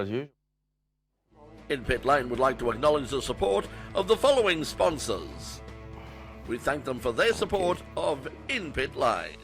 As usual. In Pit Lane would like to acknowledge the support of the following sponsors. We thank them for their support of In Pit Lane.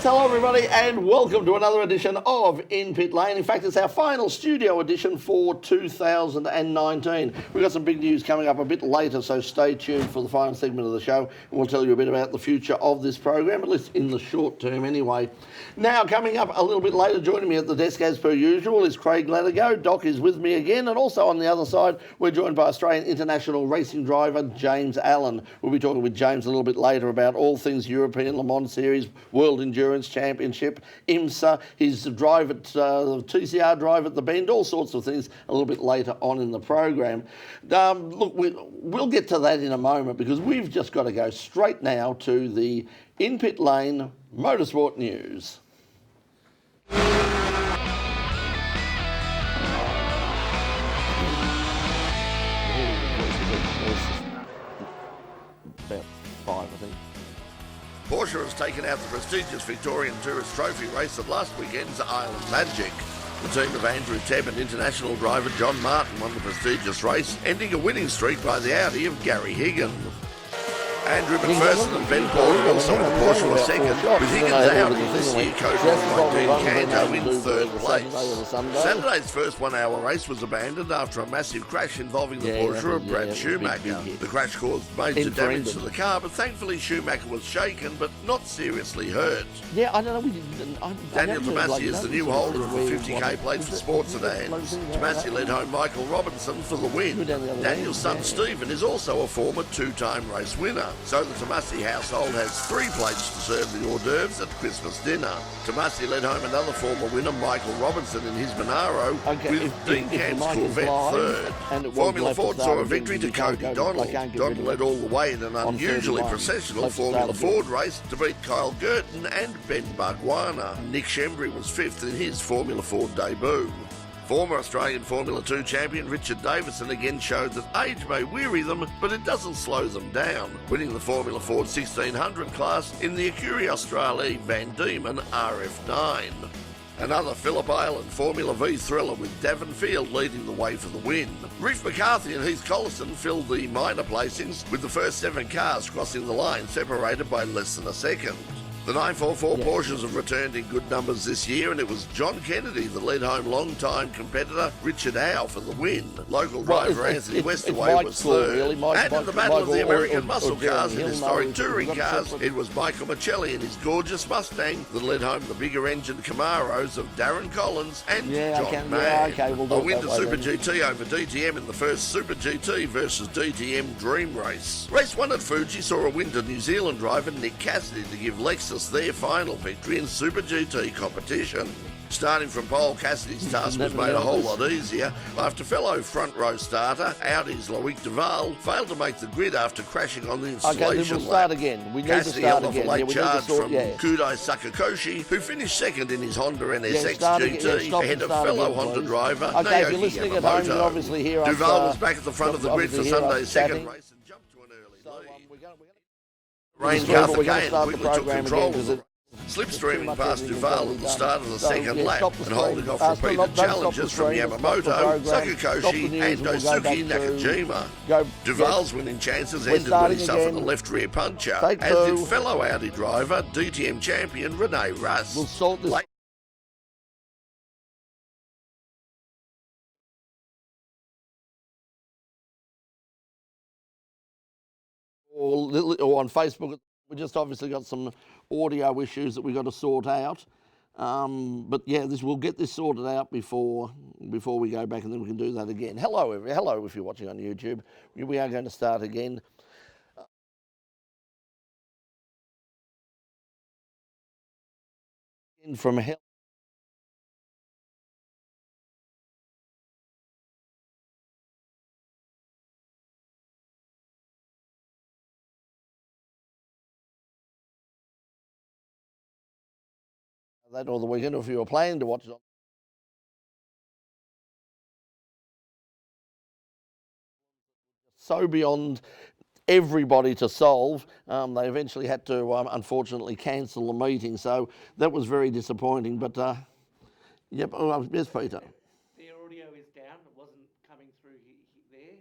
Hello everybody and welcome to another edition of In Pit Lane. In fact, it's our final studio edition for 2019. We've got some big news coming up a bit later, so stay tuned for the final segment of the show and we'll tell you a bit about the future of this program, at least in the short term anyway. Now, coming up a little bit later, joining me at the desk as per usual is Craig Lanigo. Doc is with me again, and also on the other side, we're joined by Australian international racing driver James Allen. We'll be talking with James a little bit later about all things European Le Mans Series, World Endurance Championship, IMSA, his drive at TCR drive at the Bend, all sorts of things a little bit later on in the program. Look, we'll get to that in a moment because we've just got to go straight now to the In Pit Lane Motorsport News. About 5, I think. Porsche has taken out the prestigious Victorian Tourist Trophy race at last weekend's Island Magic. The team of Andrew Tebb and international driver John Martin won the prestigious race, ending a winning streak by the Audi of Gary Higgin. Andrew McPherson and Ben Porter also in the Porsche were second, with Higgins Audi this year co-driven by Dean Canto in third place. Saturday's first one-hour race was abandoned after a massive crash involving the Porsche of Brad Schumacher. The crash caused major damage to the car, but thankfully Schumacher was shaken but not seriously hurt. Yeah, I don't know. Daniel Tomasi is the new holder of the 50k plate for Sports Sedans. Tomasi led home Michael Robinson for the win. Daniel's son Stephen is also a former two-time race winner. So the Tomasi household has 3 plates to serve the hors d'oeuvres at Christmas dinner. Tomasi led home another former winner, Michael Robinson, in his Monaro, with Dean Camp's Corvette third. Formula Ford saw a victory to Cody Donald. Donald led all the way in an unusually processional Formula Ford race to beat Kyle Gurton and Ben Barguana. Nick Schembri was 5th in his Formula Ford debut. Former Australian Formula 2 champion Richard Davison again showed that age may weary them, but it doesn't slow them down, winning the Formula Ford 1600 class in the Acura Australia Van Diemen RF9. Another Phillip Island Formula V thriller with Davin Field leading the way for the win. Reef McCarthy and Heath Collison filled the minor placings, with the first 7 cars crossing the line separated by less than a second. The 944 Porsches have returned in good numbers this year, and it was John Kennedy that led home long-time competitor Richard Howe for the win. Local driver Anthony Westaway was third. And in the battle of the American muscle cars and historic touring cars, it was Michael Michelli and his gorgeous Mustang that led home the bigger-engined Camaros of Darren Collins and John Mann. A win to Super GT over DTM in the first Super GT versus DTM Dream Race. Race 1 at Fuji saw a win to New Zealand driver Nick Cassidy to give Lexus their final victory in Super GT competition. Starting from pole, Cassidy's task was made a whole lot easier after fellow front row starter Audi's Loic Duval failed to make the grid after crashing on the installation lap. Cassidy held off a late charge from Kudai Sakakoshi, who finished second in his Honda NSX GT ahead of fellow Honda driver Naoki Yamamoto. Duval was back at the front of the grid for Sunday's second race and jumped to an early lead. Rain Carthagena quickly took control of the slipstreaming past Duval at the start of the second lap and holding off repeated challenges from Yamamoto, Sakakoshi and Dosuke Nakajima. Duval's winning chances ended when he suffered a left rear puncture, as did fellow Audi driver, DTM champion Rene Rast. Or on Facebook, we just obviously got some audio issues that we've got to sort out. But yeah, we'll get this sorted out before we go back, and then we can do that again. Hello if you're watching on YouTube. We are going to start again. in from hell. That or the weekend, or if you were planning to watch it, so beyond everybody to solve, they eventually had to unfortunately cancel the meeting. So that was very disappointing. But yep, yes, Peter. The audio is down. It wasn't coming through there.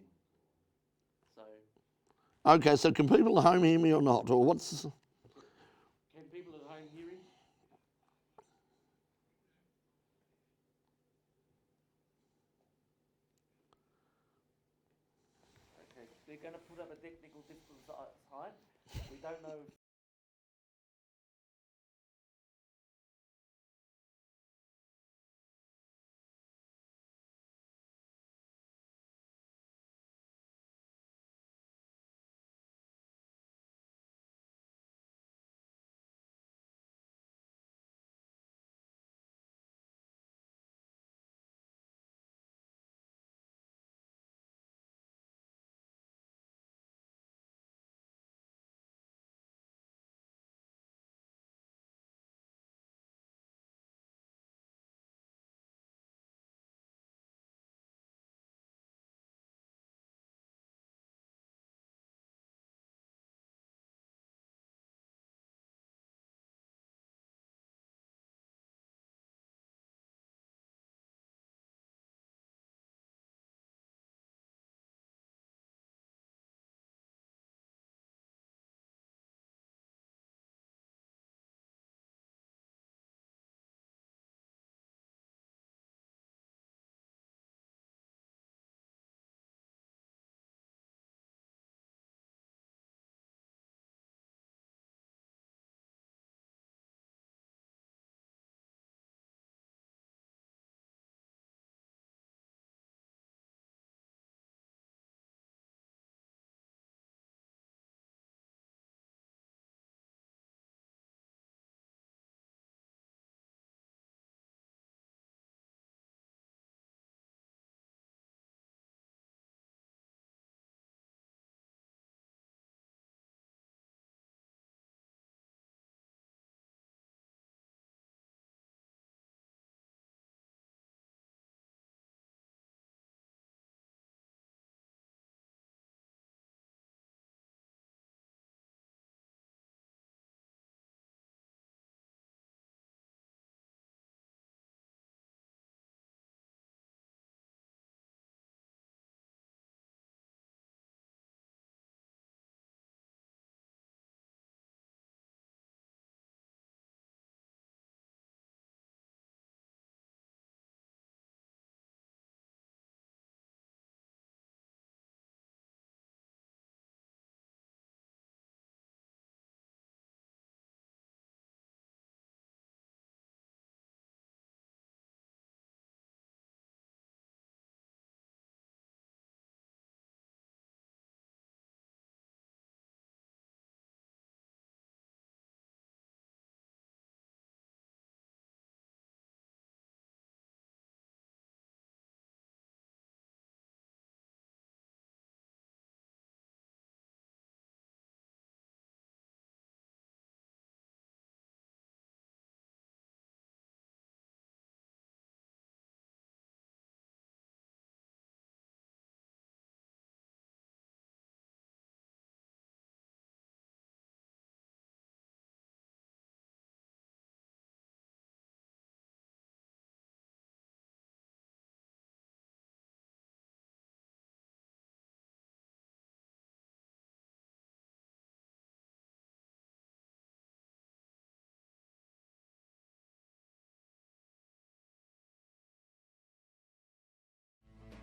So Okay, so can people at home hear me or not, or what's? can people at home hear him? Okay, they're going to put up a technical difficult side. We don't know if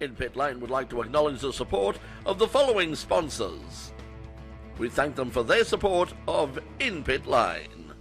In Pit Lane would like to acknowledge the support of the following sponsors. We thank them for their support of In Pit Lane.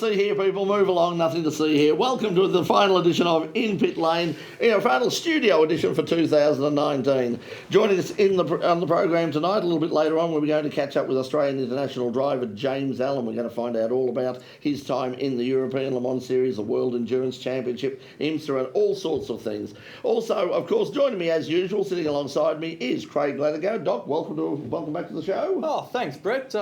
see here, people. Move along, nothing to see here. Welcome to the final edition of In Pit Lane, our final studio edition for 2019. Joining us on the program tonight, a little bit later on, we're going to catch up with Australian international driver James Allen. We're going to find out all about his time in the European Le Mans Series, the World Endurance Championship, IMSA, and all sorts of things. Also, of course, joining me as usual, sitting alongside me, is Craig Lanigo. Doc, welcome back to the show. Oh, thanks, Brett.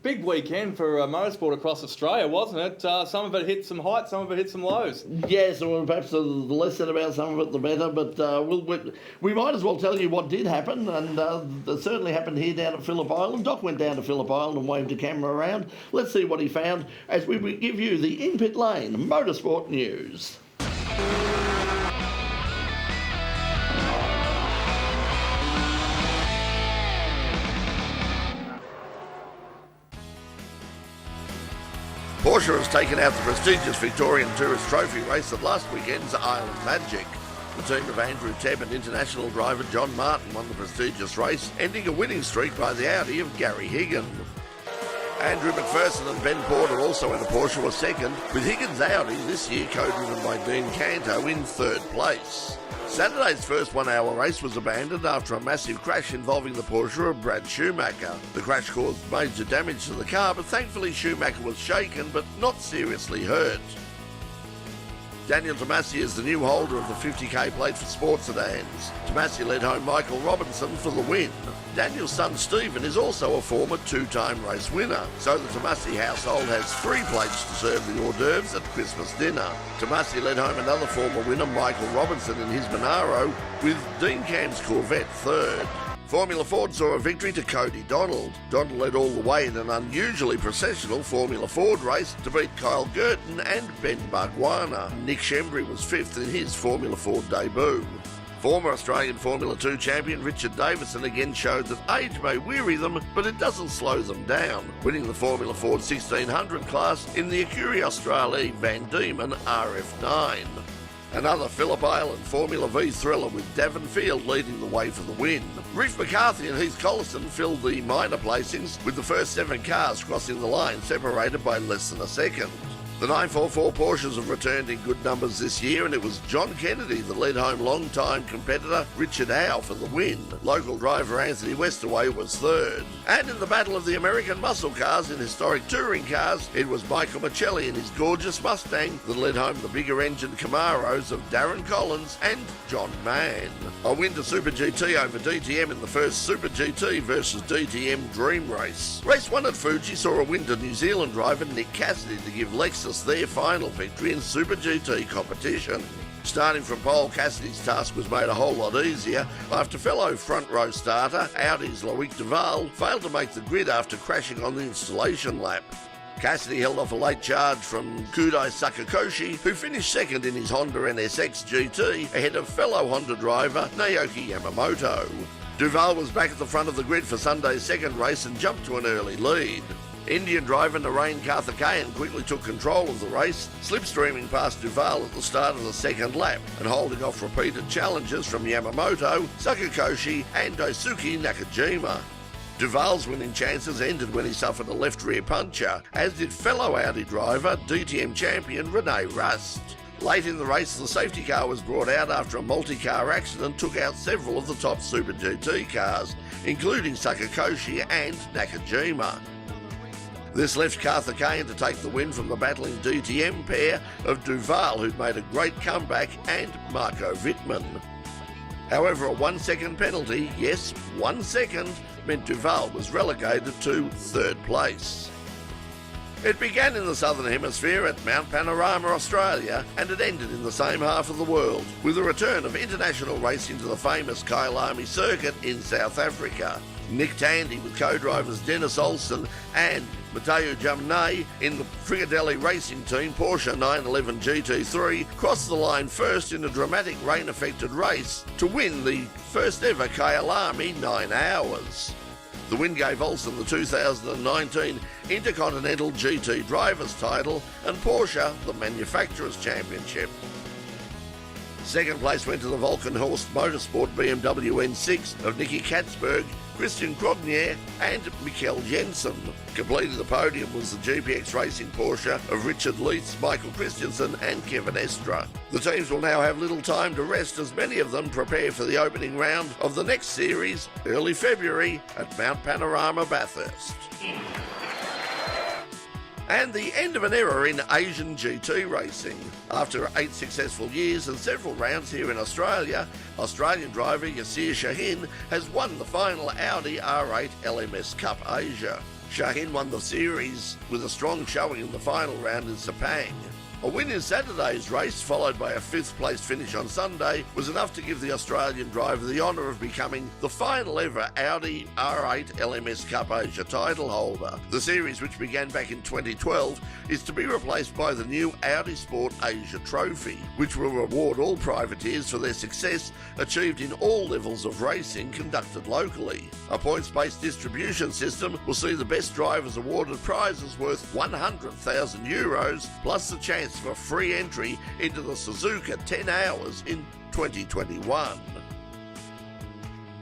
Big weekend for motorsport across Australia, wasn't it? Some of it hit some heights, some of it hit some lows. Yes, well, perhaps the less said about some of it, the better. But we might as well tell you what did happen, and it certainly happened here down at Phillip Island. Doc went down to Phillip Island and waved a camera around. Let's see what he found as we give you the In Pit Lane motorsport news. Porsche has taken out the prestigious Victorian Tourist Trophy race at last weekend's Island Magic. The team of Andrew Tebb and international driver John Martin won the prestigious race, ending a winning streak by the Audi of Gary Higgin. Andrew McPherson and Ben Porter, also in a Porsche, were second, with Higgins' Audi this year co-driven by Dean Canto in third place. Saturday's first one-hour race was abandoned after a massive crash involving the Porsche of Brad Schumacher. The crash caused major damage to the car, but thankfully Schumacher was shaken but not seriously hurt. Daniel Tomasi is the new holder of the 50k plate for sports sedans. Tomasi led home Michael Robinson for the win. Daniel's son Stephen is also a former two-time race winner, so the Tomasi household has 3 plates to serve the hors d'oeuvres at Christmas dinner. Tomasi led home another former winner, Michael Robinson, in his Monaro, with Dean Cam's Corvette third. Formula Ford saw a victory to Cody Donald. Donald led all the way in an unusually processional Formula Ford race to beat Kyle Gurton and Ben Bargwanna. Nick Schembri was 5th in his Formula Ford debut. Former Australian Formula 2 champion Richard Davison again showed that age may weary them, but it doesn't slow them down, winning the Formula Ford 1600 class in the Ecurie Australie Van Diemen RF9. Another Phillip Island Formula V thriller with Davin Field leading the way for the win. Reef McCarthy and Heath Collison filled the minor placings, with the first 7 cars crossing the line separated by less than a second. The 944 Porsches have returned in good numbers this year, and it was John Kennedy that led home long-time competitor Richard Howe for the win. Local driver Anthony Westaway was third. And in the battle of the American muscle cars in historic touring cars, it was Michael Michelli and his gorgeous Mustang that led home the bigger-engined Camaros of Darren Collins and John Mann. A win to Super GT over DTM in the first Super GT versus DTM Dream Race. Race 1 at Fuji saw a win to New Zealand driver Nick Cassidy to give Lexus their final victory in Super GT competition. Starting from pole, Cassidy's task was made a whole lot easier after fellow front row starter Audi's Loic Duval failed to make the grid after crashing on the installation lap. Cassidy held off a late charge from Kudai Sakakoshi, who finished second in his Honda NSX GT ahead of fellow Honda driver Naoki Yamamoto. Duval was back at the front of the grid for Sunday's second race and jumped to an early lead. Indian driver Narain Karthikeyan quickly took control of the race, slipstreaming past Duval at the start of the second lap and holding off repeated challenges from Yamamoto, Sakakoshi and Daisuke Nakajima. Duval's winning chances ended when he suffered a left rear puncture, as did fellow Audi driver, DTM champion Rene Rast. Late in the race, the safety car was brought out after a multi-car accident took out several of the top Super GT cars, including Sakakoshi and Nakajima. This left Karthikeyan to take the win from the battling DTM pair of Duval, who'd made a great comeback, and Marco Wittmann. However, a 1 second penalty, yes, 1 second, meant Duval was relegated to third place. It began in the Southern Hemisphere at Mount Panorama, Australia, and it ended in the same half of the world, with the return of international racing to the famous Kyalami circuit in South Africa. Nick Tandy, with co-drivers Dennis Olsen and Matteo Jamnay in the Frigadelli racing team Porsche 911 GT3, crossed the line first in a dramatic rain-affected race to win the first ever Kyalami 9 hours. The win gave Olsen the 2019 Intercontinental GT Drivers title and Porsche the Manufacturers Championship. Second place went to the Volkenhorst Motorsport BMW N6 of Nicky Katzberg, Christian Crodnier and Mikkel Jensen. Completing the podium was the GPX Racing Porsche of Richard Leitz, Michael Christensen and Kevin Estra. The teams will now have little time to rest as many of them prepare for the opening round of the next series early February at Mount Panorama, Bathurst. And the end of an era in Asian GT racing. After 8 successful years and several rounds here in Australia, Australian driver Yassir Shahin has won the final Audi R8 LMS Cup Asia. Shahin won the series with a strong showing in the final round in Sepang. A win in Saturday's race, followed by a 5th place finish on Sunday, was enough to give the Australian driver the honour of becoming the final ever Audi R8 LMS Cup Asia title holder. The series, which began back in 2012, is to be replaced by the new Audi Sport Asia Trophy, which will reward all privateers for their success achieved in all levels of racing conducted locally. A points-based distribution system will see the best drivers awarded prizes worth €100,000, plus the chance for free entry into the Suzuka 10 Hours in 2021.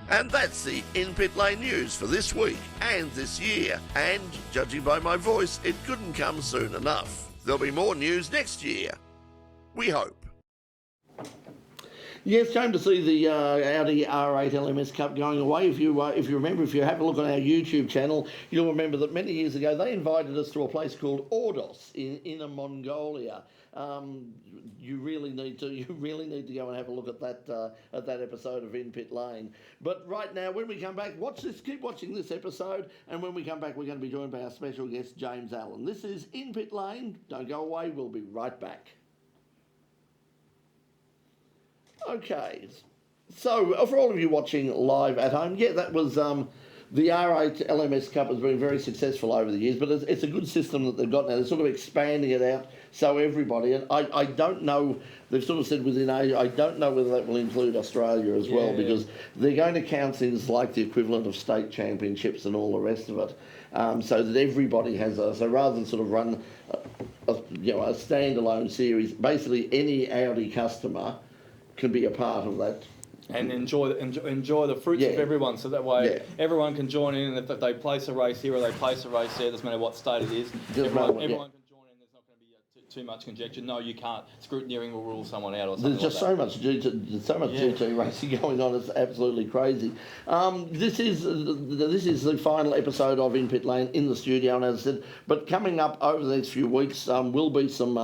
And that's the In-Pit Lane news for this week and this year. And, judging by my voice, it couldn't come soon enough. There'll be more news next year. We hope. Yes, came to see the Audi R8 LMS Cup going away. If you remember, if you have a look on our YouTube channel, you'll remember that many years ago they invited us to a place called Ordos in Inner Mongolia. You really need to go and have a look at that episode of In Pit Lane. But right now, when we come back, keep watching this episode, and when we come back, we're going to be joined by our special guest James Allen. This is In Pit Lane. Don't go away. We'll be right back. Okay, so for all of you watching live at home, yeah, that was the R8 LMS Cup has been very successful over the years, but it's a good system that they've got now. They're sort of expanding it out so everybody, and I don't know, they've sort of said within Asia, I don't know whether that will include Australia as well, because they're going to count things like the equivalent of state championships and all the rest of it, so that everybody has so rather than sort of run a standalone series, basically any Audi customer can be a part of that. And enjoy the fruits of everyone, so that way everyone can join in, and if they place a race here or they place a race there, doesn't matter what state it is, everyone can join in. There's not going to be too much conjecture. No, you can't. Scrutineering will rule someone out or something. There's just so much GT racing going on. It's absolutely crazy. This is the final episode of In Pit Lane in the studio, and as I said, but coming up over the next few weeks will be some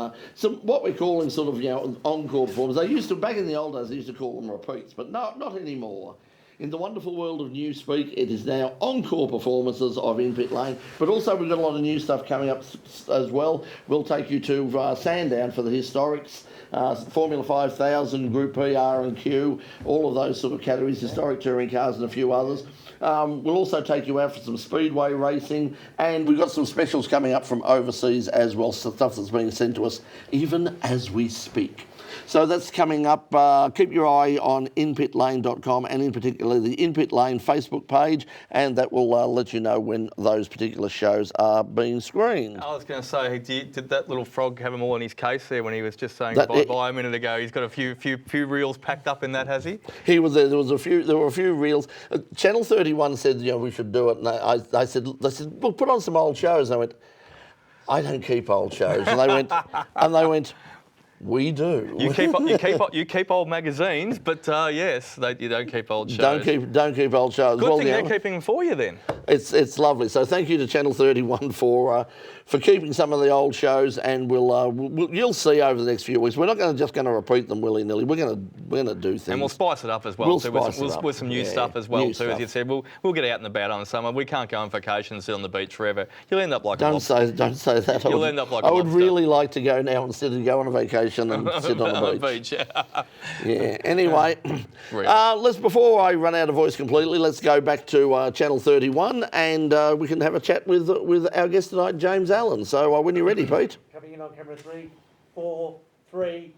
what we're calling sort of encore performances. They used to, back in the old days, they used to call them repeats, but no, not anymore. In the wonderful world of Newspeak, it is now encore performances of In Pit Lane, but also we've got a lot of new stuff coming up as well. We'll take you to Sandown for the historics, Formula 5000, Group P, R and Q, all of those sort of categories, historic touring cars and a few others. We'll also take you out for some speedway racing, and we've got some specials coming up from overseas as well, stuff that's being sent to us even as we speak. So that's coming up. Keep your eye on inpitlane.com, and in particular the In Pit Lane Facebook page, and that will let you know when those particular shows are being screened. I was going to say, did that little frog have them all in his case there when he was just saying bye a minute ago? He's got a few reels packed up in that, has he? He was there. There were a few reels. Channel 31 said, we should do it, and they said, well, put on some old shows. And I went, I don't keep old shows, and they went. We do. You keep old magazines, but yes, you don't keep old shows. Don't keep old shows. Good thing they're keeping them for you then. It's lovely. So thank you to Channel 31 for keeping some of the old shows, and you'll see over the next few weeks. We're not just going to repeat them willy nilly. We're going to do things, and we'll spice it up as well. With some new stuff as well too. As you said, we'll get out and about on summer. We can't go on vacation and sit on the beach forever. You'll end up like don't say that. You'll end up like I would really like to go now instead of go on a vacation and sit on the beach. Yeah. Anyway, before I run out of voice completely, let's go back to Channel 31, and we can have a chat with our guest tonight, James Allen. So when you're ready, Pete. Coming in on camera 3, 4, 3.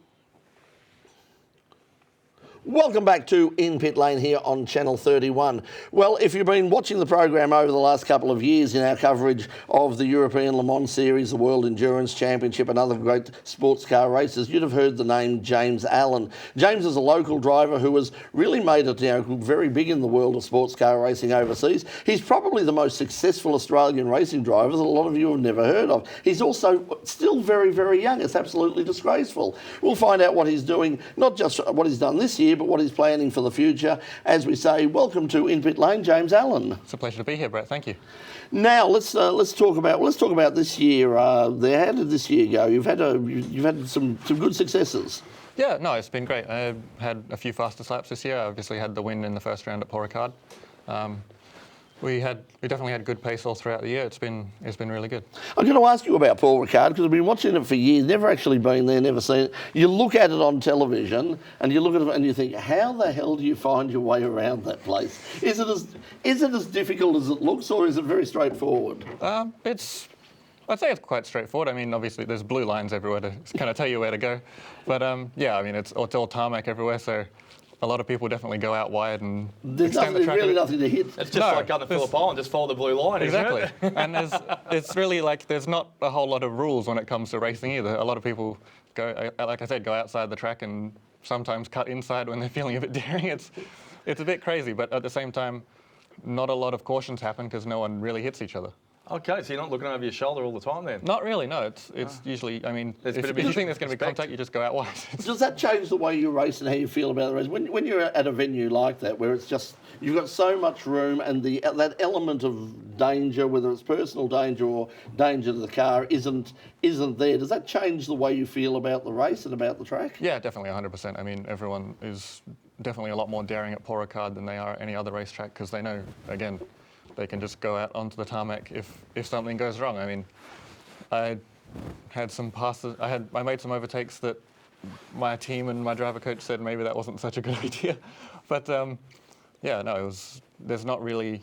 Welcome back to In Pit Lane here on Channel 31. Well, if you've been watching the program over the last couple of years in our coverage of the European Le Mans Series, the World Endurance Championship and other great sports car races, you'd have heard the name James Allen. James is a local driver who has really made it very big in the world of sports car racing overseas. He's probably the most successful Australian racing driver that a lot of you have never heard of. He's also still very, very young. It's absolutely disgraceful. We'll find out what he's doing, not just what he's done this year, but what he's planning for the future. As we say, welcome to In Pit Lane, James Allen. It's a pleasure to be here, Brett. Thank you. Now let's talk about this year. How did this year go? You've had some good successes. Yeah, no, it's been great. I had a few fastest laps this year. I obviously had the win in the first round at Paul Ricard. We definitely had good pace all throughout the year. It's been really good. I'm going to ask you about Paul Ricard because I've been watching it for years, never actually been there, never seen it. You look at it on television and you look at it and you think, how the hell do you find your way around that place? Is it as difficult as it looks, or is it very straightforward? I'd say it's quite straightforward. I mean, obviously there's blue lines everywhere to kind of tell you where to go, but yeah, I mean it's all tarmac everywhere, so a lot of people definitely go out wide and there's really nothing to hit. It's just like going to Phillip Island, just follow the blue line, exactly. Isn't it? And it's really like there's not a whole lot of rules when it comes to racing either. A lot of people go, like I said, go outside the track and sometimes cut inside when they're feeling a bit daring. It's a bit crazy, but at the same time, not a lot of cautions happen because no one really hits each other. Okay, so you're not looking over your shoulder all the time then? Not really, no. It's usually, I mean, if you think there's going to be contact, you just go out wide. Does that change the way you race and how you feel about the race? When you're at a venue like that, where it's just, you've got so much room and that element of danger, whether it's personal danger or danger to the car, isn't there, does that change the way you feel about the race and about the track? Yeah, definitely, 100%. I mean, everyone is definitely a lot more daring at Paul Ricard than they are at any other racetrack because they know, again, they can just go out onto the tarmac if something goes wrong. I mean, I had some passes. I made some overtakes that my team and my driver coach said maybe that wasn't such a good idea. But yeah, no, there's not really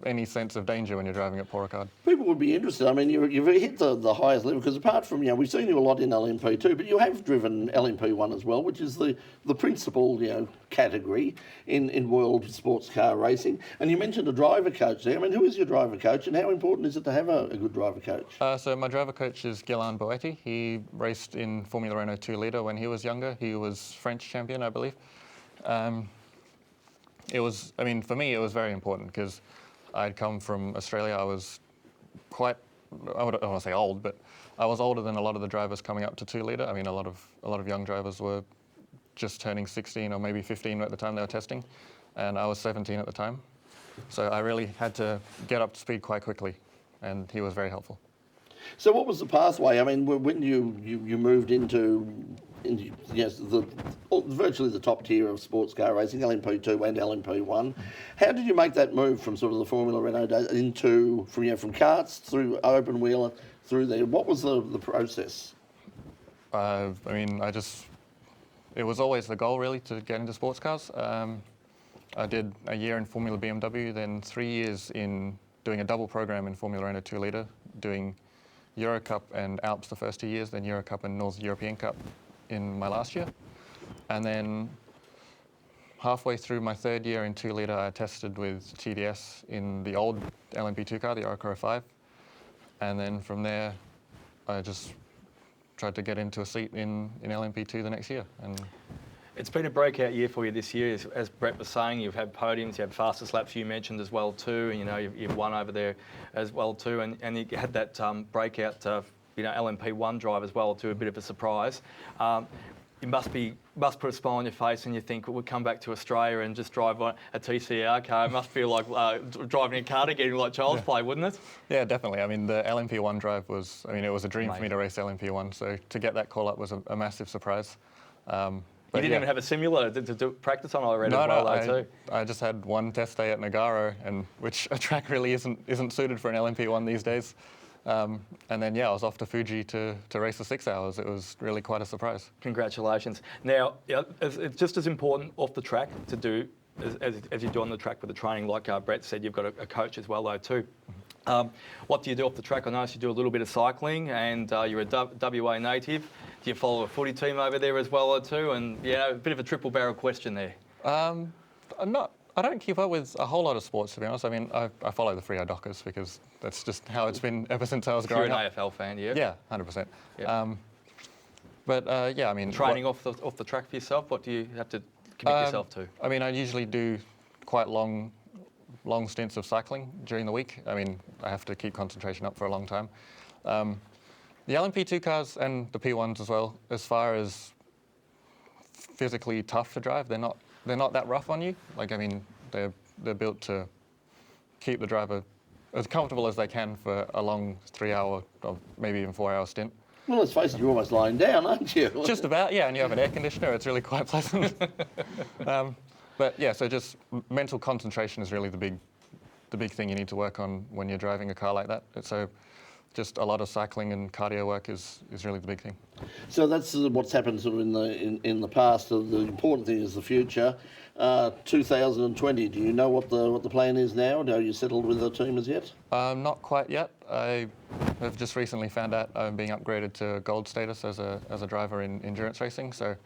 any sense of danger when you're driving at Paul Ricard. People would be interested. I mean, you've hit the highest level because apart from, we've seen you a lot in LMP2, but you have driven LMP1 as well, which is the principal, category in world sports car racing. And you mentioned a driver coach there. I mean, who is your driver coach and how important is it to have a good driver coach? So my driver coach is Guillain Boetti. He raced in Formula Renault 2 Litre when he was younger. He was French champion, I believe. For me, it was very important because I'd come from Australia. I was quite, I don't want to say old, but I was older than a lot of the drivers coming up to 2 Litre. I mean, a lot of young drivers were just turning 16 or maybe 15 at the time they were testing, and I was 17 at the time. So I really had to get up to speed quite quickly, and he was very helpful. So what was the pathway? I mean, when you moved into virtually the top tier of sports car racing, LMP2 and LMP1, how did you make that move from sort of the Formula Renault days into from karts through open wheel through there? What was the process? It was always the goal really to get into sports cars. I did a year in Formula BMW, then 3 years in doing a double program in Formula Renault 2 Litre, doing Euro Cup and Alps the first 2 years, then Euro Cup and North European Cup in my last year. And then halfway through my third year in 2 Litre, I tested with TDS in the old LMP2 car, the Oracle 5. And then from there, I just tried to get into a seat in LMP2 the next year. And it's been a breakout year for you this year. As Brett was saying, you've had podiums, you had fastest laps you mentioned as well too, and you've won over there as well too, and you had that breakout LMP1 drive as well too, a bit of a surprise. You must put a smile on your face and you think, we'll come back to Australia and just drive a TCR car. It must feel like driving a car again, like child's play, wouldn't it? Yeah, definitely. I mean, the LMP1 drive it was a dream for me to race LMP1. So to get that call up was a massive surprise. You didn't even have a simulator to practice on, I read as well, too. I just had one test day at Nagaro, which a track really isn't suited for an LMP1 these days. And then, I was off to Fuji to race the 6 hours. It was really quite a surprise. Congratulations. Now, it's just as important off the track to do as you do on the track with the training. Like Brett said, you've got a coach as well, though, too. What do you do off the track? I noticed you do a little bit of cycling, and you're a WA native. Do you follow a footy team over there as well, too? And a bit of a triple barrel question there. I don't keep up with a whole lot of sports, to be honest. I mean, I follow the Freo Dockers because that's just how it's been ever since I was growing up. You're an AFL fan, yeah? Yeah, 100%. Yep. I mean... Training off the track for yourself, what do you have to commit yourself to? I mean, I usually do quite long stints of cycling during the week. I mean, I have to keep concentration up for a long time. The LMP2 cars and the P1s as well, as far as physically tough to drive, they're not that rough on you. Like, I mean, they're built to keep the driver as comfortable as they can for a long 3-hour or maybe even 4-hour stint. Well, let's face it, you're almost lying down, aren't you? Just about, yeah, and you have an air conditioner. It's really quite pleasant. But yeah, so just mental concentration is really the big thing you need to work on when you're driving a car like that. So just a lot of cycling and cardio work is really the big thing. So that's what's happened sort of in the past. The important thing is the future. 2020. Do you know what the plan is now? Are you settled with the team as yet? Not quite yet. I have just recently found out I'm being upgraded to gold status as a driver in endurance racing. So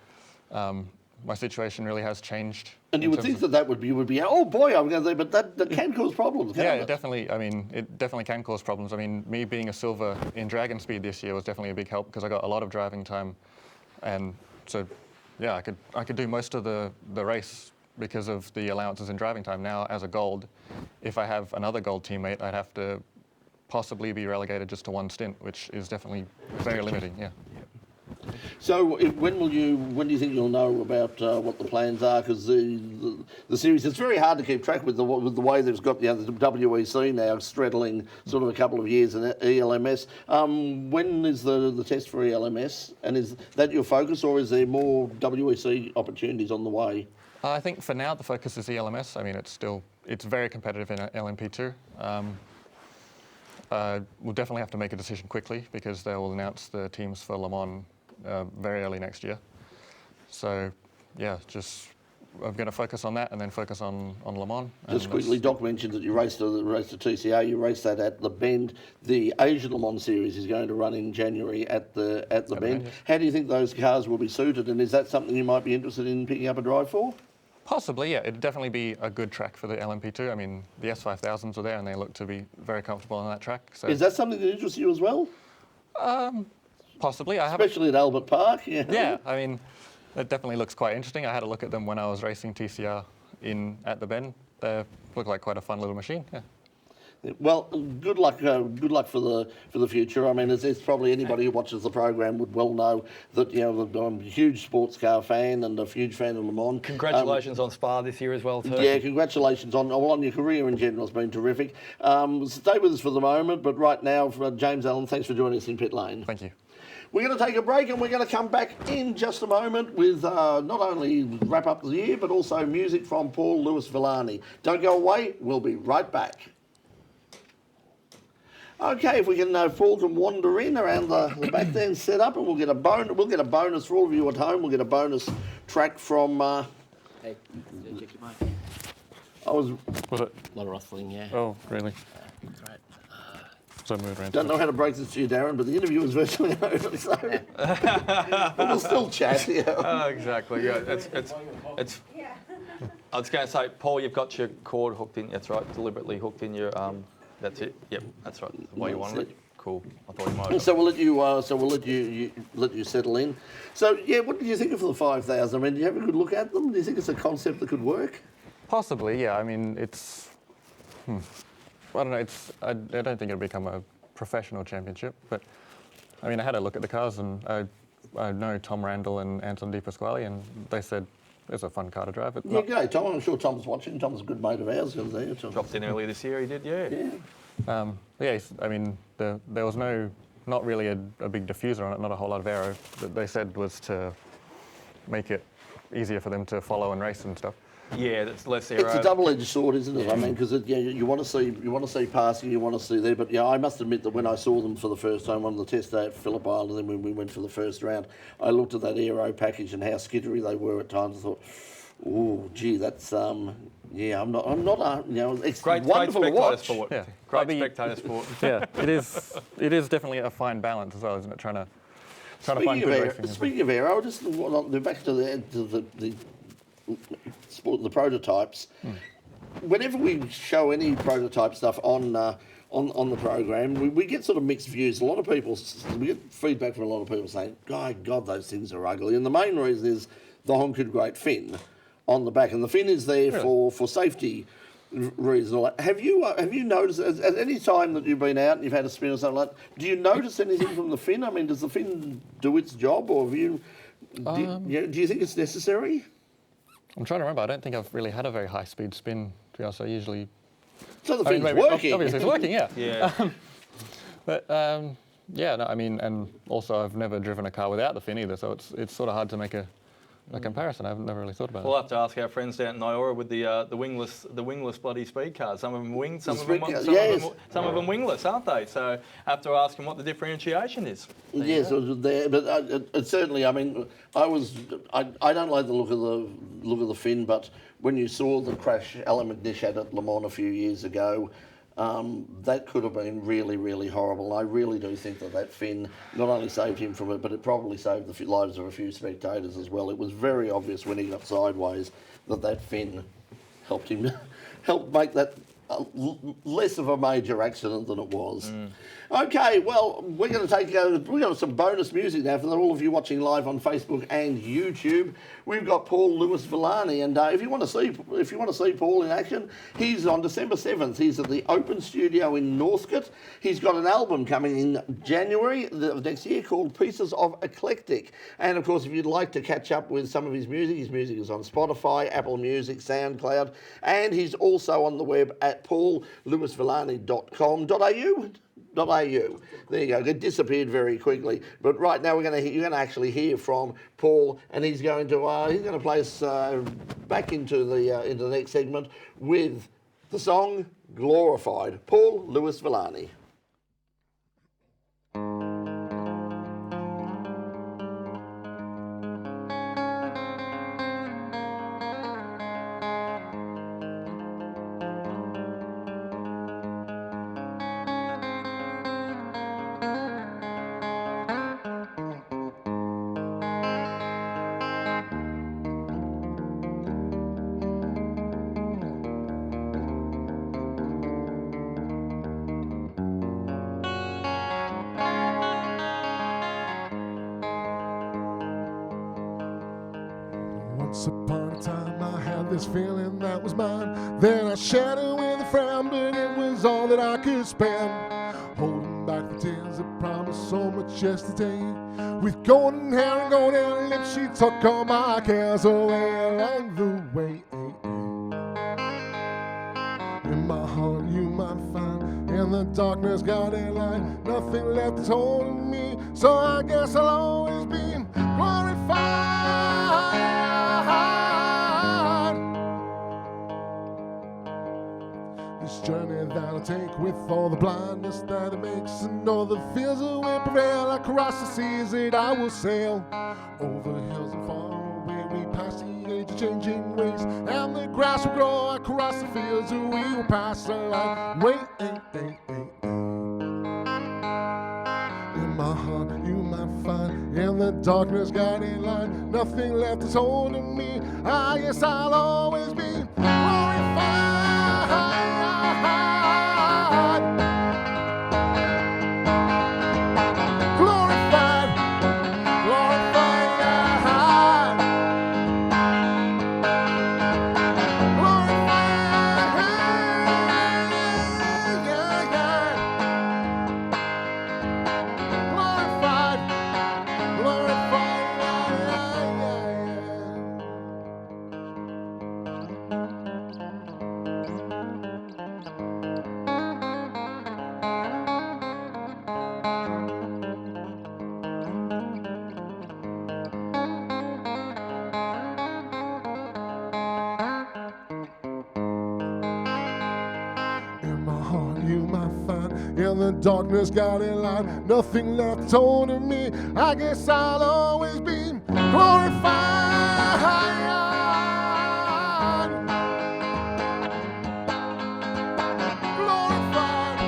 my situation really has changed. And you would think that would be oh boy, I'm going to say, but that can cause problems, can't it? Yeah, definitely. I mean, it definitely can cause problems. I mean, me being a silver in Dragon Speed this year was definitely a big help because I got a lot of driving time, and so yeah, I could do most of the race because of the allowances in driving time. Now, as a gold, if I have another gold teammate, I'd have to possibly be relegated just to one stint, which is definitely very limiting. Yeah. So when do you think you'll know about what the plans are? Because the series, it's very hard to keep track with the way they've got the WEC now straddling sort of a couple of years in ELMS. When is the test for ELMS, and is that your focus, or is there more WEC opportunities on the way? I think for now the focus is ELMS. I mean, it's very competitive in LMP2. We'll definitely have to make a decision quickly because they will announce the teams for Le Mans very early next year. So, yeah, I'm going to focus on that and then focus on Le Mans. Just quickly, Doc mentioned that you raced the TCR. You raced that at the Bend. The Asian Le Mans series is going to run in January at the Bend. Yes. How do you think those cars will be suited, and is that something you might be interested in picking up a drive for? Possibly, yeah. It'd definitely be a good track for the LMP2. I mean, the S5000s were there and they look to be very comfortable on that track. So. Is that something that interests you as well? Possibly. Especially at Albert Park, yeah. Yeah, I mean, it definitely looks quite interesting. I had a look at them when I was racing TCR at the Bend. They look like quite a fun little machine, yeah. Well, good luck for the future. I mean, it's probably anybody who watches the program would well know that I'm a huge sports car fan and a huge fan of Le Mans. Congratulations on Spa this year as well too. Yeah, congratulations on your career in general. It's been terrific. Stay with us for the moment, but right now, James Allen, thanks for joining us in Pit Lane. Thank you. We're going to take a break and we're going to come back in just a moment with not only wrap up the year, but also music from Paul Lewis Villani. Don't go away. We'll be right back. Okay, if we can, Paul can wander in around the back there and set up, and we'll get a bonus for all of you at home. We'll get a bonus track from. Hey, check your mic. Was it? A lot of rustling, yeah. Oh, really? Right. So move around. Don't know how to break this to you, Darren, but the interview is virtually over, so but we'll still chat. Yeah. Oh, exactly. Yeah, it's. I was going to say, Paul, you've got your cord hooked in. That's right, deliberately hooked in your. That's it. Yep, that's right. The way you wanted it. Cool. I thought you might. So we'll let you settle in. So yeah, what did you think of the 5000? I mean, did you have a good look at them? Do you think it's a concept that could work? Possibly, yeah. I mean, it's. I don't know. I don't think it'll become a professional championship, but I mean, I had a look at the cars, and I know Tom Randall and Anton Di Pasquale, and they said it's a fun car to drive. Yeah, g'day, Tom. I'm sure Tom's watching. Tom's a good mate of ours. Dropped in earlier this year. He did, yeah. Yeah. I mean, there was not really a big diffuser on it, not a whole lot of aero. That they said was to make it easier for them to follow and race and stuff. Yeah, that's less aero. It's a double-edged sword, isn't it? Yeah. I mean, because you want to see passing, you want to see there. But yeah, I must admit that when I saw them for the first time on the test day at Phillip Island, and then when we went for the first round, I looked at that aero package and how skittery they were at times. I thought, oh, gee, that's yeah. I'm not. It's great wonderful to watch. Sport. Yeah, great spectator sport. Yeah, it is. It is definitely a fine balance as well, isn't it? Trying to trying to find good racing. Speaking of aero, just back to the prototypes. Whenever we show any prototype stuff on the program, we get sort of mixed views. A lot of people, we get feedback from a lot of people saying, God, those things are ugly. And the main reason is the Honkud Great fin on the back. And the fin is there for safety reasons. Have you noticed, at any time that you've been out and you've had a spin or something like that, do you notice anything from the fin? I mean, does the fin do its job, or do you think it's necessary? I'm trying to remember. I don't think I've really had a very high-speed spin, to be honest. I usually... So the fin's working. Obviously it's working, yeah. Yeah. And also I've never driven a car without the fin either, so it's sort of hard to make a comparison. I've never really thought about it. We'll have to ask our friends down in Iora with the wingless bloody speed cars. Some of them winged, some of them wingless, aren't they? So I have to ask them what the differentiation is. Yes, but certainly. I mean, I don't like the look of the fin, but when you saw the crash Alan McNish had at Le Mans a few years ago, that could have been really, really horrible. I really do think that fin not only saved him from it, but it probably saved the lives of a few spectators as well. It was very obvious when he got sideways that fin helped make that less of a major accident than it was. Okay, well, we're going to got some bonus music now for all of you watching live on Facebook and YouTube. We've got Paul Lewis Villani, and if you want to see Paul in action, he's on December 7th. He's at the Open Studio in Northcote. He's got an album coming in January of next year called Pieces of Eclectic. And of course, if you'd like to catch up with some of his music is on Spotify, Apple Music, SoundCloud, and he's also on the web at paullewisvillani.com.au. There you go. It disappeared very quickly, but right now you're going to actually hear from Paul, and he's going to play us back into the next segment with the song "Glorified." Paul Lewis Villani. Once upon a time I had this feeling that was mine. Then I shared it with a friend, but it was all that I could spend. Holding back the tears that promised so much yesterday. With golden hair and golden lips, she took all my cares away along the way. In my heart you might find, in the darkness got a light. Nothing left is holding me, so I guess I'll always be glorified. This journey that I'll take with all the blindness that it makes, and all the fears that will prevail, across the seas that I will sail. Over the hills and far away we pass the age of changing ways, and the grass will grow across the fields that we will pass along. Wait, in my heart you might find, in the darkness guiding light. Nothing left is holding me, I guess I'll always be glorified. In the darkness got a light, nothing left holding me, I guess I'll always be glorified. Glorified,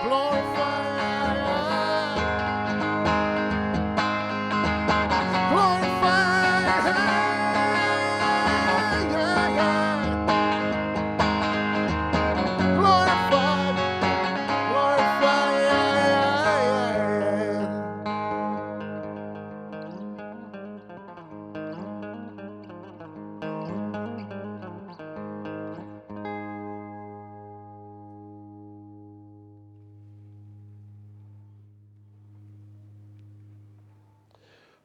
glorified.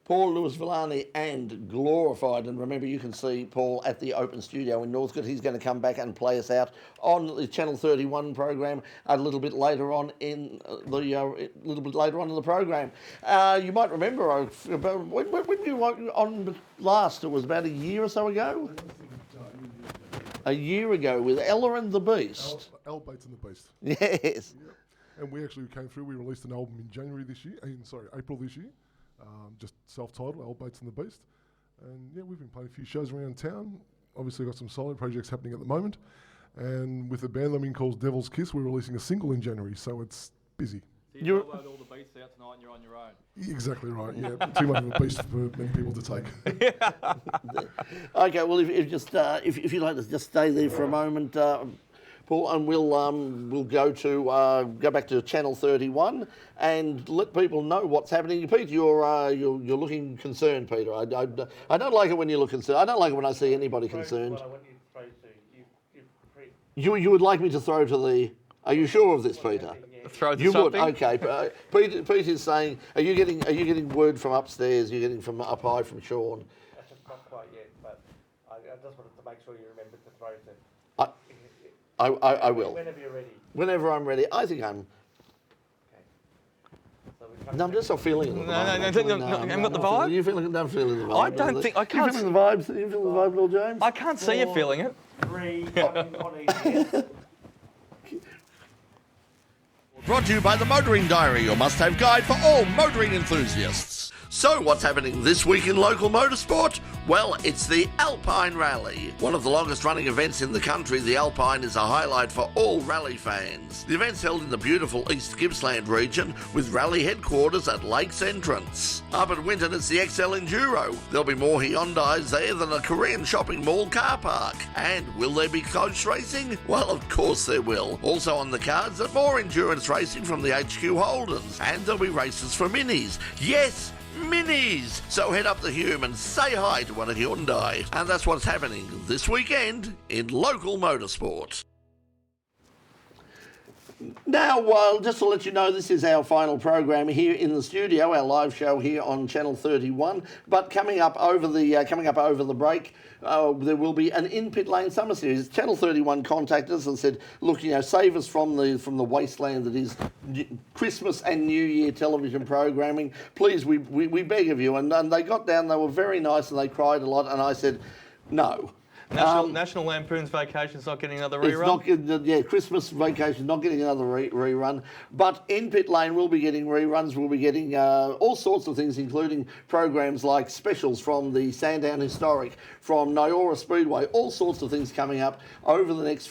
Paul Lewis-Villani and Glorified. And remember, you can see Paul at the Open Studio in Northcote. He's going to come back and play us out on the Channel 31 program a little bit later on in the program. You might remember when you were on last. It was about a year or so ago. A year ago with Ella and the Beast. Al Bates and the Beast. Yes. Yeah. And we actually came through. We released an album in April this year. Just self-titled, Al Bates and the Beast. And yeah, we've been playing a few shows around town. Obviously got some solo projects happening at the moment. And with the band that we call Devil's Kiss, we're releasing a single in January, so it's busy. So you download all the beats out tonight and you're on your own. Exactly right, yeah. Too much of a beast for many people to take. Okay, well, if you'd like to just stay there for a moment, Paul, and we'll go back to Channel 31 and let people know what's happening. Peter, you're looking concerned, Peter. I don't like it when you look concerned. I don't like it when I see anybody concerned. You would like me to throw to the? Are you sure of this, Peter? Throw to you something? would, okay. Peter's saying, are you getting word from upstairs? You're getting from up high from Sean. Not quite yet, but I just wanted to make sure you remember to throw to. I will. Whenever you're ready. Whenever I'm ready. I think I'm. So No, I'm just not feeling it. No, I'm not the vibe. You feeling? I'm feeling the vibe. I don't think I can't. You feeling the vibes? You feeling the vibe at all, James? I can't see you feeling it. 3 on each. Brought to you by the Motoring Diary, your must-have guide for all motoring enthusiasts. So what's happening this week in local motorsport? Well, it's the Alpine Rally. One of the longest running events in the country, the Alpine is a highlight for all rally fans. The event's held in the beautiful East Gippsland region with rally headquarters at Lakes Entrance. Up at Winton it's the XL Enduro. There'll be more Hyundais there than a Korean shopping mall car park. And will there be coach racing? Well, of course there will. Also on the cards are more endurance racing from the HQ Holdens. And there'll be races for minis. Yes! Minis! So head up the Hume and say hi to one of Hyundai. And that's what's happening this weekend in local motorsport. Now, just to let you know, this is our final program here in the studio, our live show here on Channel 31. But coming up over the break, there will be an In Pit Lane Summer Series. Channel 31 contacted us and said, look, save us from the wasteland that is Christmas and New Year television programming. Please, we beg of you. And they got down, they were very nice and they cried a lot. And I said, no. National Lampoon's Vacation's not getting another rerun? It's not, Christmas Vacation not getting another rerun. But In Pit Lane will be getting reruns. We'll be getting all sorts of things, including programs like specials from the Sandown Historic, from Nyora Speedway, all sorts of things coming up over the next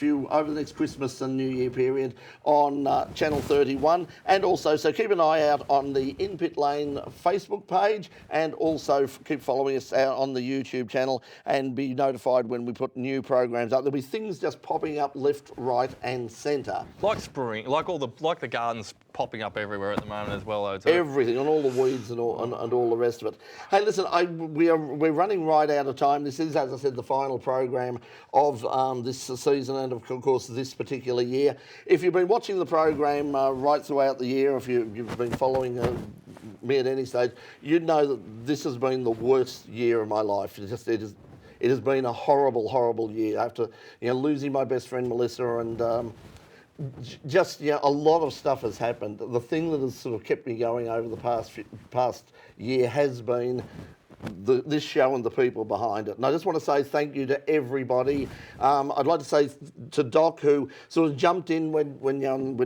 Christmas and New Year period on Channel 31. And also, so keep an eye out on the In Pit Lane Facebook page, and also keep following us out on the YouTube channel and be notified when we put new programs up. There'll be things just popping up left, right and centre. Like spring, like the gardens popping up everywhere at the moment as well, though. Everything, and all the weeds and all the rest of it. Hey, listen, we're running right out of time. This is, as I said, the final program of this season and, of course, this particular year. If you've been watching the program right throughout the year, if you've been following me at any stage, you'd know that this has been the worst year of my life. It has been a horrible, horrible year. After losing my best friend Melissa, and a lot of stuff has happened. The thing that has sort of kept me going over the past year has been this show and the people behind it. And I just want to say thank you to everybody. I'd like to say to Doc, who sort of jumped in when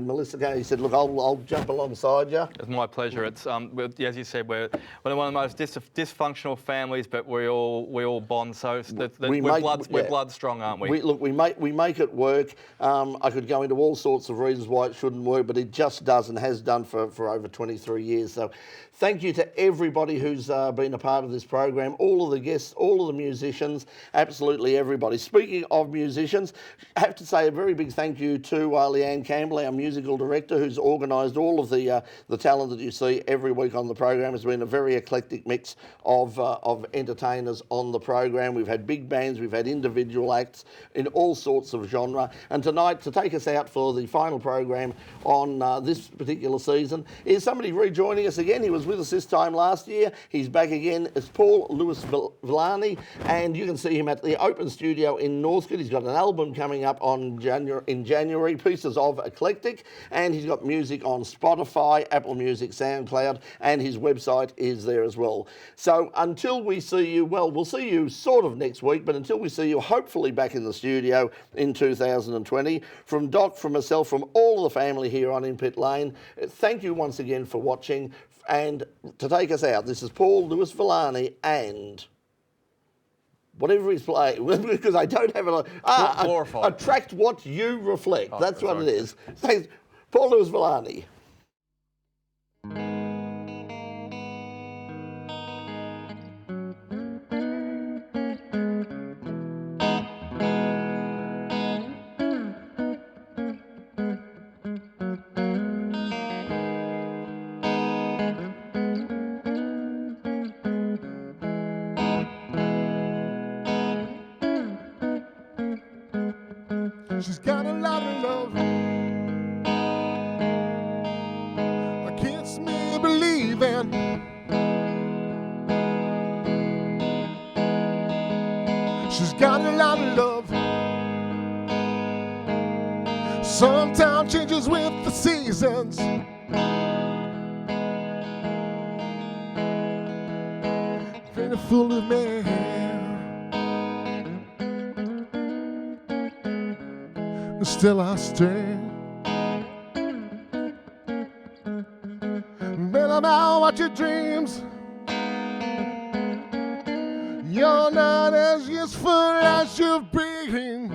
Melissa came. He said, "Look, I'll jump alongside you." It's my pleasure. It's as you said, we're one of the most dysfunctional families, but we all bond. So we're blood strong, aren't we? We make it work. I could go into all sorts of reasons why it shouldn't work, but it just does and has done for over 23 years. So thank you to everybody who's been a part of this program, all of the guests, all of the musicians, absolutely everybody. Speaking of musicians, I have to say a very big thank you to Leanne Campbell, our musical director, who's organised all of the talent that you see every week on the program. It's been a very eclectic mix of entertainers on the program. We've had big bands, we've had individual acts in all sorts of genre. And tonight, to take us out for the final program on this particular season, is somebody rejoining us again. He was with us this time last year. He's back again. It's Paul Lewis Villani, and you can see him at the Open Studio in Northcote. He's got an album coming up in January, Pieces of Eclectic, and he's got music on Spotify, Apple Music, SoundCloud, and his website is there as well. So until we see you, well, we'll see you sort of next week, but until we see you hopefully back in the studio in 2020, from Doc, from myself, from all of the family here on In Pit Lane, thank you once again for watching. And to take us out, this is Paul Lewis Villani and whatever he's playing, because I don't have attract what you reflect. Oh, that's what sorry. it is. Thanks, Paul Lewis Villani. She's got a lot of love. I can't smell believing. She's got a lot of love. Sometimes changes with the seasons. Ain't a fool of me. Still I stay. But I'm out what your dreams. You're not as useful as you've been.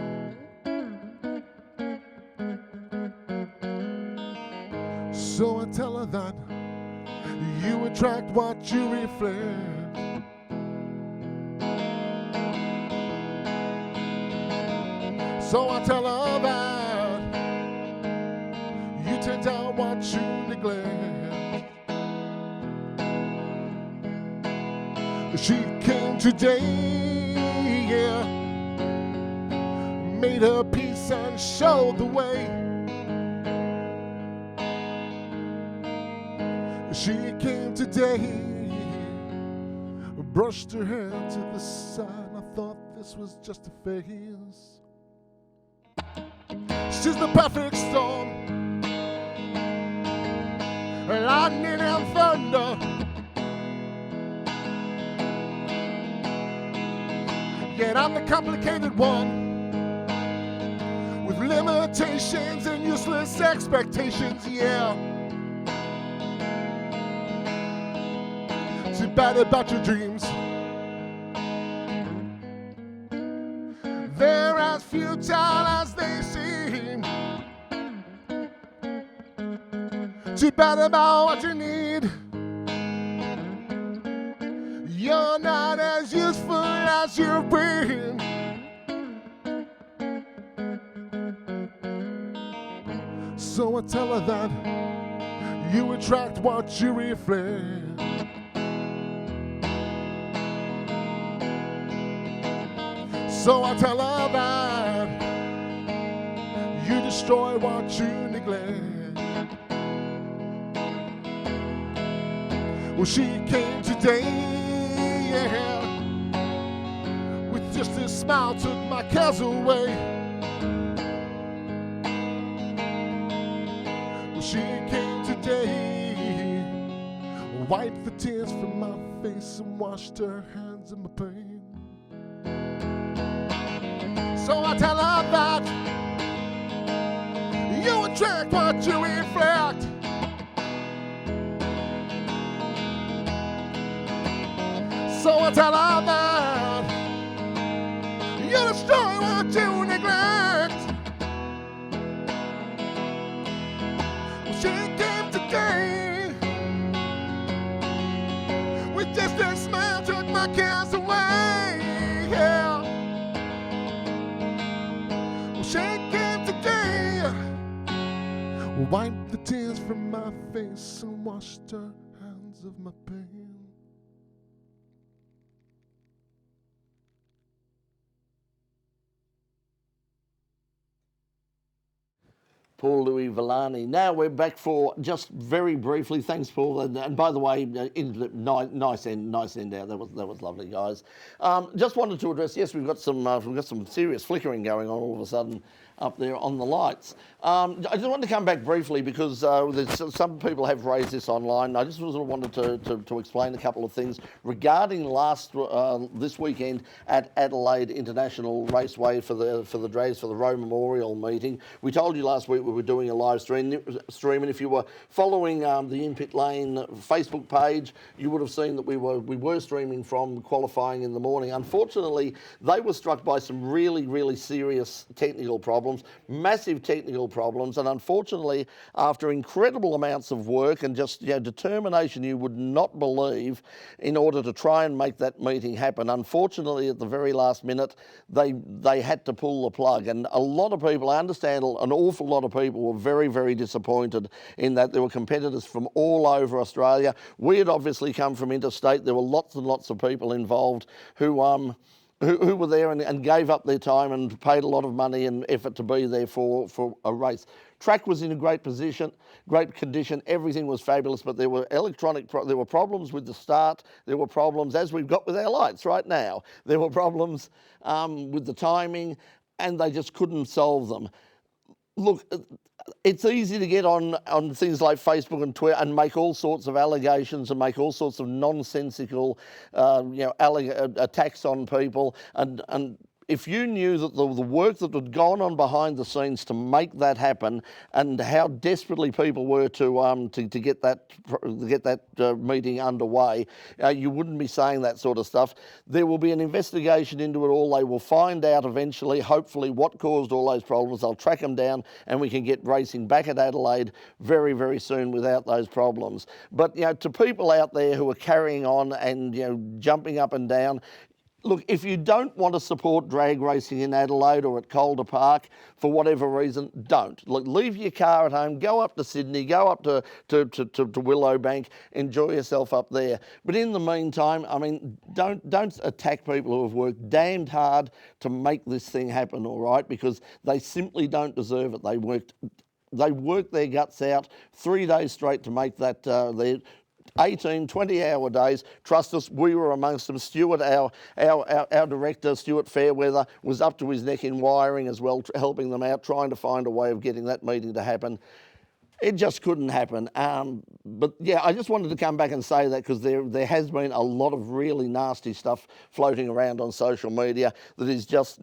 So I tell her that you attract what you reflect. So I tell her that you take down what you neglect. She came today, yeah, made her peace and showed the way. She came today, brushed her hair to the side. I thought this was just a phase. She's the perfect storm, lightning and thunder. Yet I'm the complicated one, with limitations and useless expectations, yeah. Too bad about your dreams. They're as futile as they seem. Too bad about what you need. You're not as useful as you've been. So I tell her that you attract what you reflect. So I tell her that you destroy what you neglect. Well, she came today, yeah, with just a smile, took my cares away. Well, she came today, wiped the tears from my face and washed her hands in my pain. So I tell her that you attract what you reflect. So I tell her that you destroy what you neglect. Well, she came today with just a smile, took my from my face and washed her hands of my pain. Paul Louis Villani. Now we're back for just very briefly. Thanks, Paul. And by the way, nice end out. That was lovely, guys. Just wanted to address. Yes, we've got some serious flickering going on all of a sudden up there on the lights. I just wanted to come back briefly because some people have raised this online. I just wanted to explain a couple of things regarding this weekend at Adelaide International Raceway for the Drags for the Roe Memorial meeting. We told you last week we were doing a live stream, and if you were following the In Pit Lane Facebook page, you would have seen that we were streaming from qualifying in the morning. Unfortunately, they were struck by some really serious technical problems. Massive technical problems, and unfortunately, after incredible amounts of work and just determination you would not believe in order to try and make that meeting happen, unfortunately at the very last minute they had to pull the plug, and a lot of people, I understand an awful lot of people were very disappointed in that. There were competitors from all over Australia. We had obviously come from interstate. There were lots and lots of people involved who were there and gave up their time and paid a lot of money and effort to be there for a race. Track was in a great condition, everything was fabulous, but there were there were problems with the start, there were problems, as we've got with our lights right now, there were problems with the timing, and they just couldn't solve them. Look, it's easy to get on things like Facebook and Twitter and make all sorts of allegations and make all sorts of nonsensical, attacks on people. And if you knew that the work that had gone on behind the scenes to make that happen, and how desperately people were to get that meeting underway, you wouldn't be saying that sort of stuff. There will be an investigation into it all. They will find out eventually, hopefully, what caused all those problems. They'll track them down, and we can get racing back at Adelaide very soon without those problems. But to people out there who are carrying on and jumping up and down, look, if you don't want to support drag racing in Adelaide or at Calder Park for whatever reason, don't. Look, leave your car at home, go up to Sydney, go up to Willowbank, enjoy yourself up there. But in the meantime, I mean, don't attack people who have worked damned hard to make this thing happen, all right? Because they simply don't deserve it. They worked their guts out 3 days straight to make that 18, 20-hour days. Trust us, we were amongst them. Stuart, our director, Stuart Fairweather, was up to his neck in wiring as well, helping them out, trying to find a way of getting that meeting to happen. It just couldn't happen. But yeah, I just wanted to come back and say that because there has been a lot of really nasty stuff floating around on social media that is just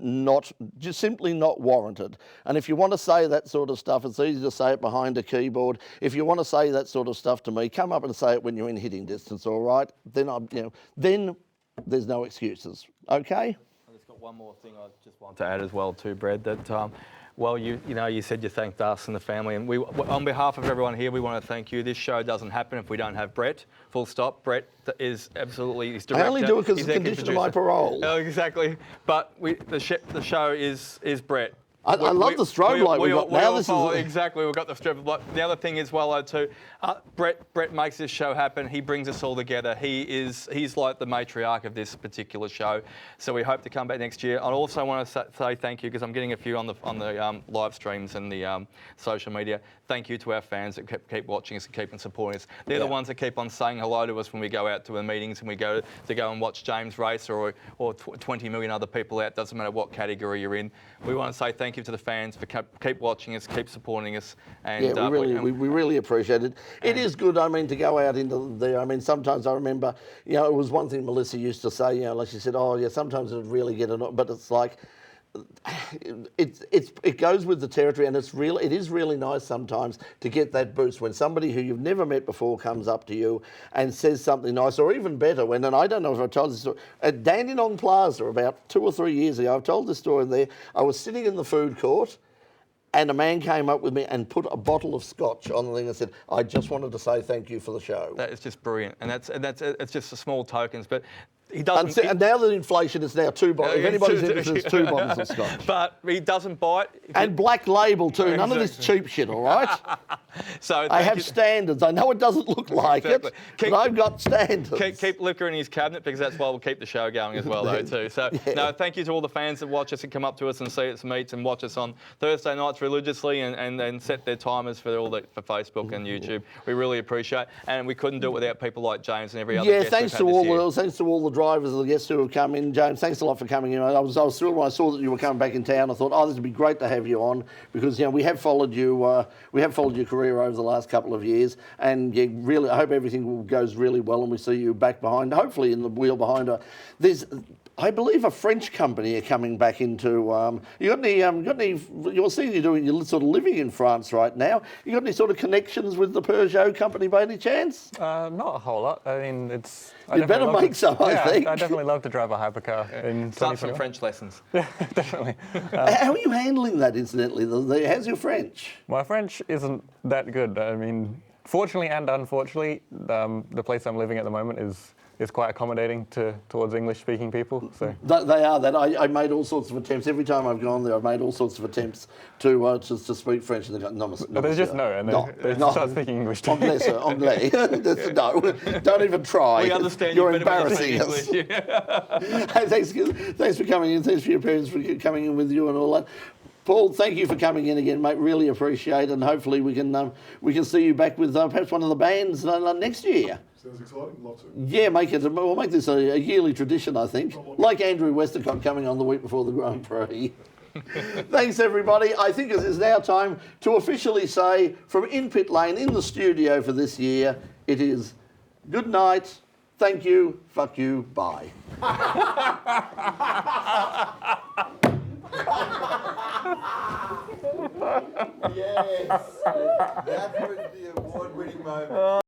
simply not warranted. And if you want to say that sort of stuff, it's easy to say it behind a keyboard. If you want to say that sort of stuff to me, come up and say it when you're in hitting distance, all right? Then there's no excuses, okay? I just got one more thing I just want to add as well too, Brad, that well, you said you thanked us and the family, and we, on behalf of everyone here, we want to thank you. This show doesn't happen if we don't have Brett. Full stop. Brett is absolutely his director. I only do it because it's a condition of my parole. Oh, exactly. But the show is Brett. I love the strobe light we've got now. Exactly, we've got the strobe light. The other thing is, too, Brett makes this show happen. He brings us all together. He's like the matriarch of this particular show. So we hope to come back next year. I also want to say thank you, because I'm getting a few on the live streams and the social media. Thank you to our fans that keep watching us and keep supporting us. They're the ones that keep on saying hello to us when we go out to the meetings and we go and watch James race or 20 million other people out. Doesn't matter what category you're in. We want to say thank you to the fans for keep watching us, keep supporting us. And we really appreciate it. It is good, to go out into there. Sometimes I remember, it was one thing Melissa used to say, like she said, sometimes it would really get annoying, but it's like, it goes with the territory, and it is really nice sometimes to get that boost when somebody who you've never met before comes up to you and says something nice, or even better and I don't know if I've told this story, at Dandenong Plaza about 2 or 3 years ago, I've told this story there. I was sitting in the food court, and a man came up with me and put a bottle of scotch on the thing and said, "I just wanted to say thank you for the show." That is just brilliant, and it's just the small tokens, but He doesn't. And now that inflation is now 2 bottles. If anybody's interested, it's 2 bottles of scotch. But he doesn't bite. And black label too. None of this cheap shit, all right? So I have standards. I know it doesn't look like it, but I've got standards. Keep liquor in his cabinet because that's why we'll keep the show going as well, though, too. So, no, thank you to all the fans that watch us and come up to us and see us meets and watch us on Thursday nights religiously and set their timers for Facebook and YouTube. We really appreciate it. And we couldn't do it without people like James and every other guest thanks to all the drivers and the guests who have come in. James, thanks a lot for coming in. I was thrilled when I saw that you were coming back in town. I thought, this would be great to have you on because we have followed you. We have followed your career over the last couple of years, and really, I hope everything goes really well, and we see you back behind, hopefully in the wheel behind her. There's, I believe, a French company are coming back into. You got any? You're seeing you're sort of living in France right now. You got any sort of connections with the Peugeot company by any chance? Not a whole lot. I mean, You better make some, I think. I definitely love to drive a hypercar. Start some French lessons. Yeah, definitely. How are you handling that, incidentally? How's your French? My French isn't that good. I mean, fortunately and unfortunately, the place I'm living at the moment is quite accommodating towards English-speaking people. So they are that. I made all sorts of attempts. Every time I've gone there, I've made all sorts of attempts to speak French, and they go, no, but there's just no, and they start speaking English too. Anglais, sir, anglais. No, don't even try. We understand. You're embarrassing us. Hey, thanks for coming in. Thanks for your parents for coming in with you and all that. Paul, thank you for coming in again, mate. Really appreciate it, and hopefully we can see you back with perhaps one of the bands next year. Sounds exciting. Love to. Yeah, we'll make this a yearly tradition, I think. Like Andrew Westacott coming on the week before the Grand Prix. Thanks, everybody. I think it is now time to officially say from In Pit Lane in the studio for this year, it is good night, thank you, fuck you, bye. Yes, that was the award-winning moment.